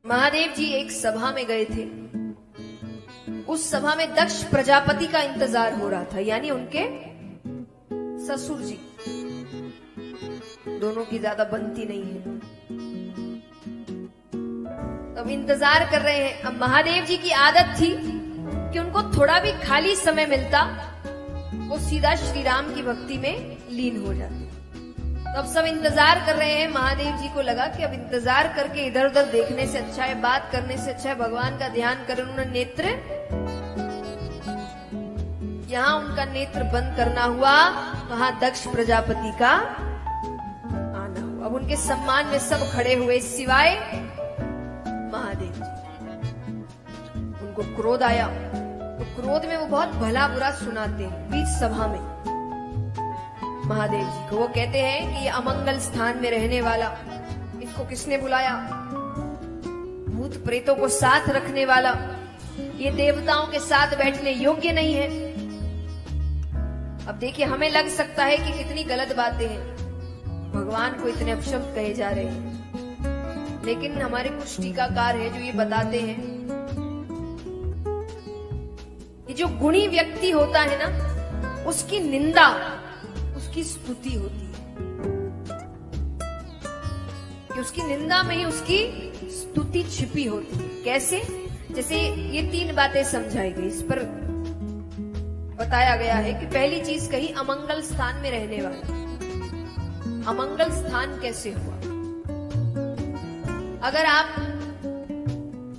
महादेव जी एक सभा में गए थे। उस सभा में दक्ष प्रजापति का इंतजार हो रहा था, यानी उनके ससुर जी। दोनों की ज्यादा बनती नहीं है, तब इंतजार कर रहे हैं। अब महादेव जी की आदत थी कि उनको थोड़ा भी खाली समय मिलता वो सीधा श्री राम की भक्ति में लीन हो जाते। तो अब सब इंतजार कर रहे हैं। महादेव जी को लगा कि अब इंतजार करके इधर उधर देखने से अच्छा है, बात करने से अच्छा है भगवान का ध्यान करें। उन्होंने नेत्र, यहां उनका नेत्र बंद करना हुआ, वहां दक्ष प्रजापति का आना हुआ। अब उनके सम्मान में सब खड़े हुए सिवाय महादेव जी। उनको क्रोध आया, तो क्रोध में वो बहुत भला बुरा सुनाते हैं बीच सभा में महादेव जी को। वो कहते हैं कि ये अमंगल स्थान में रहने वाला, इसको किसने बुलाया? भूत प्रेतों को साथ रखने वाला, ये देवताओं के साथ बैठने योग्य नहीं है। अब देखिए, हमें लग सकता है कि कितनी गलत बातें हैं, भगवान को इतने अपशब्द कहे जा रहे हैं, लेकिन हमारे कुछ टीकाकार हैं जो ये बताते हैं कि जो गुणी व्यक्ति होता है ना, उसकी निंदा उसकी स्तुति होती है, कि उसकी निंदा में ही उसकी स्तुति छिपी होती है। कैसे? जैसे ये तीन बातें समझाई गई, इस पर बताया गया है कि पहली चीज कही अमंगल स्थान में रहने वाला। अमंगल स्थान कैसे हुआ? अगर आप,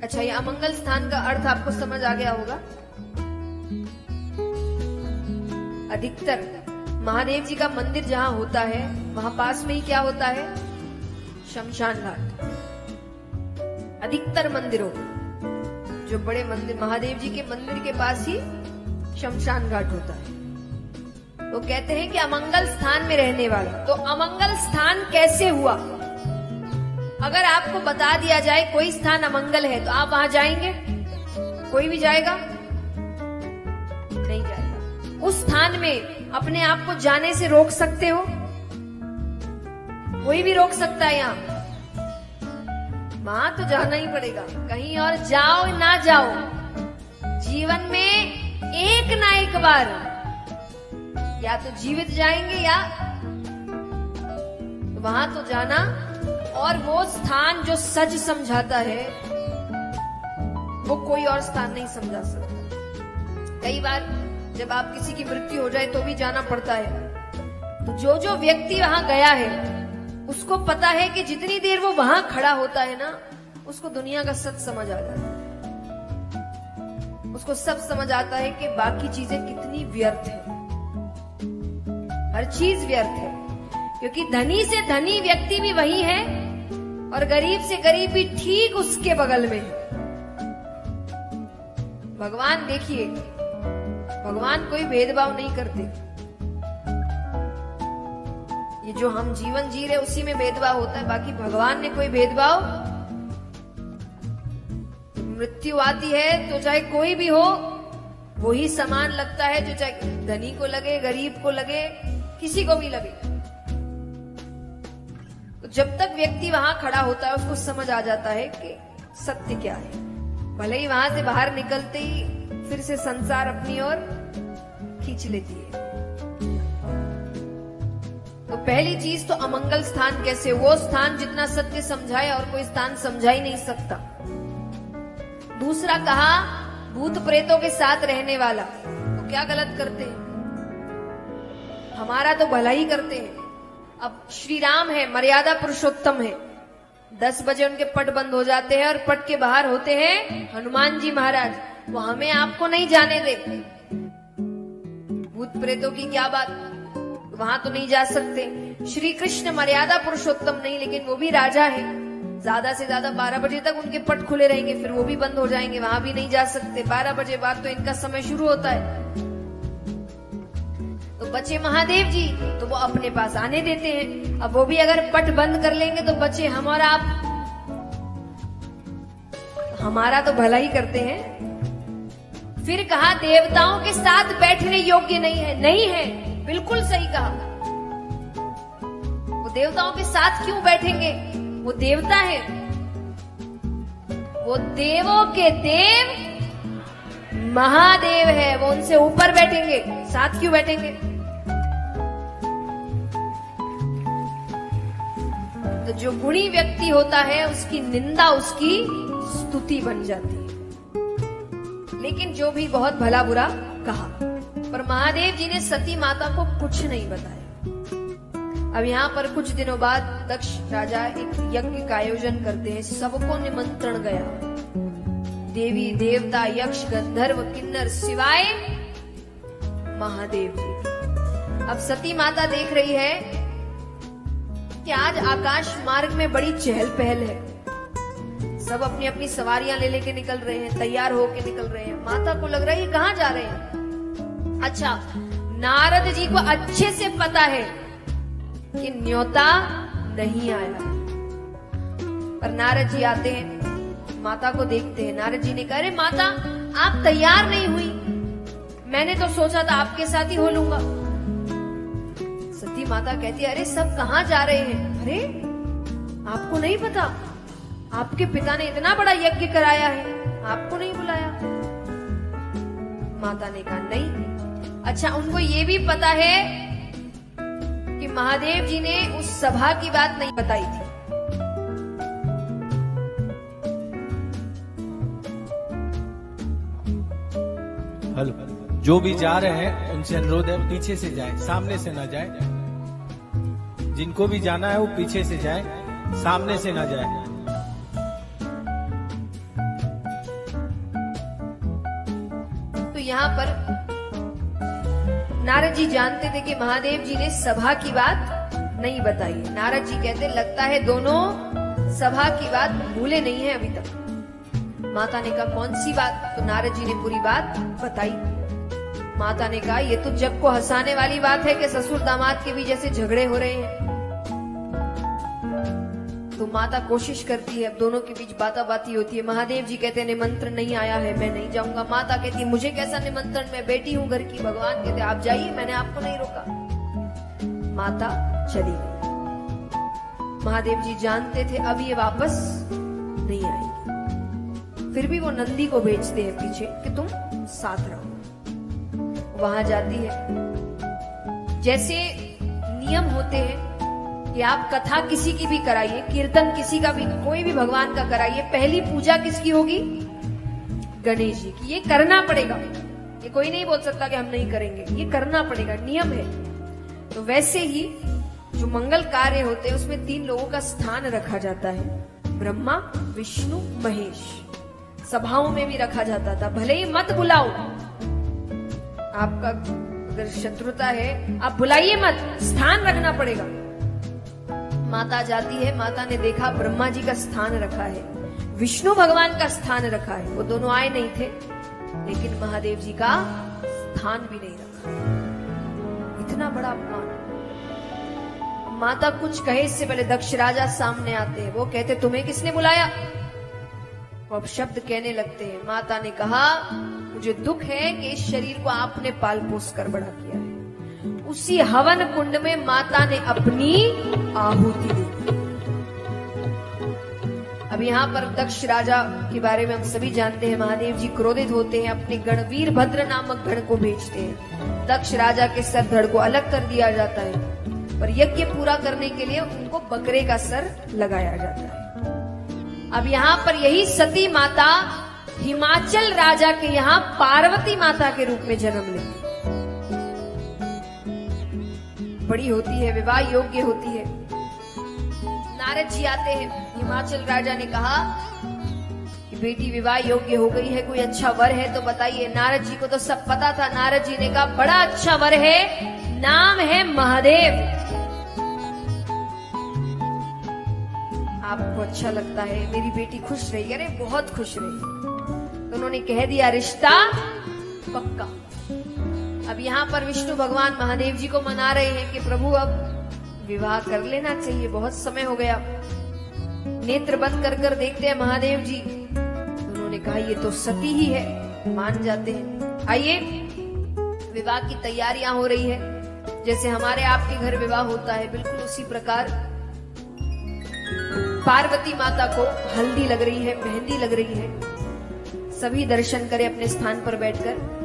अच्छा, ये अमंगल स्थान का अर्थ आपको समझ आ गया होगा। अधिकतर महादेव जी का मंदिर जहां होता है वहां पास में ही क्या होता है? शमशान घाट। अधिकतर मंदिरों, जो बड़े मंदिर, महादेव जी के मंदिर के पास ही शमशान घाट होता है। तो कहते हैं कि अमंगल स्थान में रहने वाला। तो अमंगल स्थान कैसे हुआ? अगर आपको बता दिया जाए कोई स्थान अमंगल है तो आप वहां जाएंगे? कोई भी जाएगा? नहीं जाएगा। उस स्थान में अपने आप को जाने से रोक सकते हो? कोई भी रोक सकता है यहाँ? वहां तो जाना ही पड़ेगा। कहीं और जाओ ना जाओ, जीवन में एक ना एक बार या तो जीवित जाएंगे या तो वहां तो जाना। और वो स्थान जो सच समझाता है वो कोई और स्थान नहीं समझा सकता। कई बार जब आप किसी की मृत्यु हो जाए तो भी जाना पड़ता है। तो जो जो व्यक्ति वहां गया है उसको पता है कि जितनी देर वो वहां खड़ा होता है ना, उसको दुनिया का सच समझ आ जाता है। उसको सब समझ आता है कि बाकी चीजें कितनी व्यर्थ है। हर चीज व्यर्थ है, क्योंकि धनी से धनी व्यक्ति भी वही है और गरीब से गरीब भी ठीक उसके बगल में है। भगवान देखिए, भगवान कोई भेदभाव नहीं करते। ये जो हम जीवन जी रहे उसी में भेदभाव होता है, बाकी भगवान ने कोई भेदभाव। मृत्यु आती है तो चाहे कोई भी हो वही समान लगता है, जो चाहे धनी को लगे, गरीब को लगे, किसी को भी लगे। तो जब तक व्यक्ति वहां खड़ा होता है उसको समझ आ जाता है कि सत्य क्या है। भले ही वहां से बाहर निकलते ही फिर से संसार अपनी ओर खींच लेती है। तो पहली चीज तो अमंगल स्थान कैसे? वो स्थान जितना सत्य समझाए और कोई स्थान समझा ही नहीं सकता। दूसरा कहा भूत प्रेतों के साथ रहने वाला। तो क्या गलत करते हैं? हमारा तो भला ही करते हैं। अब श्री राम है, मर्यादा पुरुषोत्तम है, 10 बजे उनके पट बंद हो जाते हैं और पट के बाहर होते हैं हनुमान जी महाराज। वो हमें आपको नहीं जाने दे। भूत प्रेतों की क्या बात, वहां तो नहीं जा सकते। श्री कृष्ण मर्यादा पुरुषोत्तम नहीं, लेकिन वो भी राजा है। ज्यादा से ज्यादा 12 बजे तक उनके पट खुले रहेंगे, फिर वो भी बंद हो जाएंगे, वहां भी नहीं जा सकते। 12 बजे बाद तो इनका समय शुरू होता है। तो बचे महादेव जी, तो वो अपने पास आने देते हैं। अब वो भी अगर पट बंद कर लेंगे तो बचे हम और आप। हमारा तो भला ही करते हैं। फिर कहा देवताओं के साथ बैठने योग्य नहीं है। नहीं है, बिल्कुल सही कहा। वो देवताओं के साथ क्यों बैठेंगे? वो देवता है। वो देवों के देव महादेव है, वो उनसे ऊपर बैठेंगे, साथ क्यों बैठेंगे? तो जो गुणी व्यक्ति होता है उसकी निंदा उसकी स्तुति बन जाती है। लेकिन जो भी बहुत भला बुरा कहा, पर महादेव जी ने सती माता को कुछ नहीं बताया। अब यहाँ पर कुछ दिनों बाद दक्ष राजा एक यज्ञ का आयोजन करते हैं, सबको निमंत्रण गया, देवी देवता यक्ष गंधर्व किन्नर सिवाय महादेव जी। अब सती माता देख रही है कि आज आकाश मार्ग में बड़ी चहल पहल है, सब अपनी अपनी सवारियां ले लेके निकल रहे हैं, तैयार होके निकल रहे हैं। माता को लग रहा है ये कहाँ जा रहे हैं? अच्छा, नारद जी को अच्छे से पता है कि न्योता नहीं आया, पर नारद जी आते हैं, माता को देखते हैं। नारद जी ने कहा, अरे माता आप तैयार नहीं हुई, मैंने तो सोचा था आपके साथ ही हो लूंगा। सती माता कहती है, अरे सब कहाँ जा रहे हैं? अरे आपको नहीं पता, आपके पिता ने इतना बड़ा यज्ञ कराया है, आपको नहीं बुलाया? माता ने कहा नहीं। अच्छा, उनको ये भी पता है कि महादेव जी ने उस सभा की बात नहीं बताई थी। हेलो, जो भी जा रहे हैं उनसे अनुरोध है पीछे से जाए, सामने से ना जाए। जिनको भी जाना है वो पीछे से जाए, सामने से ना जाए। तो यहाँ पर नारद जी जानते थे कि महादेव जी ने सभा की बात नहीं बताई। नारद जी कहते, लगता है दोनों सभा की बात भूले नहीं है अभी तक। माता ने कहा, कौन सी बात? तो नारद जी ने पूरी बात बताई। माता ने कहा, ये तो जग को हंसाने वाली बात है कि ससुर दामाद के भी जैसे झगड़े हो रहे हैं। तो माता कोशिश करती है, अब दोनों के बीच बाताबाती होती है। महादेव जी कहते हैं, निमंत्रण नहीं आया है, मैं नहीं जाऊंगा। माता कहती है, मुझे कैसा निमंत्रण, मैं बेटी हूं घर की। भगवान कहते, आप जाइए, मैंने आपको नहीं रोका। माता चली गई। महादेव जी जानते थे अब ये वापस नहीं आएगी, फिर भी वो नंदी को भेजते हैं पीछे कि तुम साथ रहो। वहां जाती है। जैसे नियम होते हैं कि आप कथा किसी की भी कराइए, कीर्तन किसी का भी, कोई भी भगवान का कराइए, पहली पूजा किसकी होगी? गणेश जी की। ये करना पड़ेगा, ये कोई नहीं बोल सकता कि हम नहीं करेंगे, ये करना पड़ेगा, नियम है। तो वैसे ही जो मंगल कार्य होते हैं उसमें 3 लोगों का स्थान रखा जाता है, ब्रह्मा विष्णु महेश। सभाओं में भी रखा जाता था, भले ही मत बुलाओ, आपका अगर शत्रुता है आप बुलाइए मत, स्थान रखना पड़ेगा। माता जाती है, माता ने देखा ब्रह्मा जी का स्थान रखा है, विष्णु भगवान का स्थान रखा है। वो दोनों आए नहीं थे, लेकिन महादेव जी का स्थान भी नहीं रखा। इतना बड़ा अपमान। माता कुछ कहे इससे पहले दक्ष राजा सामने आते हैं। वो कहते, तुम्हें किसने बुलाया? वो अब शब्द कहने लगते हैं। माता ने कहा, मुझे दुख है कि इस शरीर को आपने पाल पोस कर बड़ा किया है। उसी हवन कुंड में माता ने अपनी आहुति दी। अब यहाँ पर दक्ष राजा के बारे में हम सभी जानते हैं। महादेव जी क्रोधित होते हैं, अपने गण वीरभद्र नामक गण को भेजते हैं। दक्ष राजा के सर धड़ को अलग कर दिया जाता है, पर यज्ञ पूरा करने के लिए उनको बकरे का सर लगाया जाता है। अब यहाँ पर यही सती माता हिमाचल राजा के यहाँ पार्वती माता के रूप में जन्म लेती, बड़ी होती है, विवाह योग्य होती है। नारद जी आते हैं। हिमाचल राजा ने कहा कि बेटी विवाह योग्य हो गई है, कोई अच्छा वर है तो बताइए। नारद जी को तो सब पता था। नारद जी ने कहा, बड़ा अच्छा वर है, नाम है महादेव। आपको अच्छा लगता है, मेरी बेटी खुश रही? अरे बहुत खुश रही। तो उन्होंने कह दिया, रिश्ता पक्का। अब यहाँ पर विष्णु भगवान महादेव जी को मना रहे हैं कि प्रभु अब विवाह कर लेना चाहिए, बहुत समय हो गया। नेत्र बंद कर कर देखते हैं महादेव जी। तो उन्होंने कहा, ये तो सती ही है, मान जाते हैं। आइए, विवाह की तैयारियां हो रही है, जैसे हमारे आपके घर विवाह होता है, बिल्कुल उसी प्रकार पार्वती माता को हल्दी लग रही है, मेहंदी लग रही है। सभी दर्शन करें अपने स्थान पर बैठकर।